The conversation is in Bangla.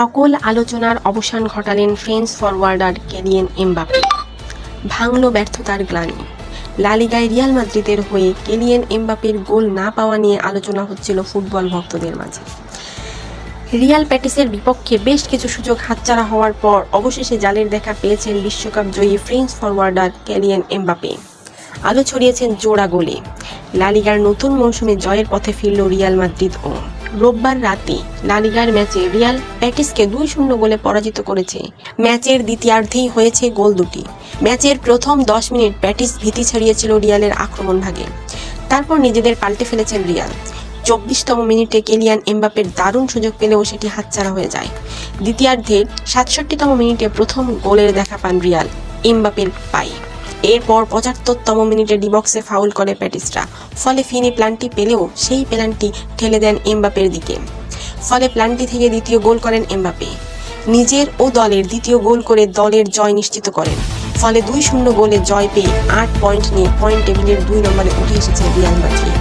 সকল আলোচনার অবসান ঘটালেন ফ্রেঞ্চ ফরওয়ার্ডার কেলিয়ান এমবাপে। ভাঙল ব্যর্থতার গ্লানি। লা লিগায় রিয়াল মাদ্রিদের হয়ে কেলিয়ান এমবাপের গোল না পাওয়া নিয়ে আলোচনা হচ্ছিল ফুটবল ভক্তদের মাঝে। রিয়াল প্যাটিসের বিপক্ষে বেশ কিছু সুযোগ হাতছাড়া হওয়ার পর অবশেষে জালের দেখা পেয়েছেন বিশ্বকাপ জয়ী ফ্রেঞ্চ ফরওয়ার্ডার কেলিয়ান এমবাপে। আলো ছড়িয়েছেন জোড়া গোলে। লা লিগার নতুন মৌসুমে জয়ের পথে ফিরল রিয়াল মাদ্রিদও। রোববার রাতে লা লিগার ম্যাচে রিয়াল প্যাটিসকে 2-0 গোলে পরাজিত করেছে। ম্যাচের দ্বিতীয়ার্ধেই হয়েছে গোল দুটি। ম্যাচের প্রথম 10 মিনিট প্যাটিস ভীতি ছড়িয়েছিল রিয়ালের আক্রমণ ভাগে। তারপর নিজেদের পাল্টে ফেলেছেন রিয়াল। 24তম মিনিটে কেলিয়ান এমবাপের দারুণ সুযোগ পেলেও সেটি হাতছাড়া হয়ে যায়। দ্বিতীয়ার্ধের 67তম মিনিটে প্রথম গোলের দেখা পান রিয়াল এমবাপের পায়ে। এরপর 75তম মিনিটে ডিবক্সে ফাউল করে প্যাটিসরা। ফলে ফিনি প্লান্টি পেলেও সেই পেনাল্টি ঠেলে দেন এমবাপের দিকে। ফলে প্লান্টি থেকে দ্বিতীয় গোল করেন এমবাপে। নিজের ও দলের দ্বিতীয় গোল করে দলের জয় নিশ্চিত করেন। ফলে 2-0 গোলে জয় পেয়ে 8 পয়েন্ট নিয়ে পয়েন্ট টেবিলের 2 নম্বরে উঠে এসেছে রিয়াল মাদ্রিদ।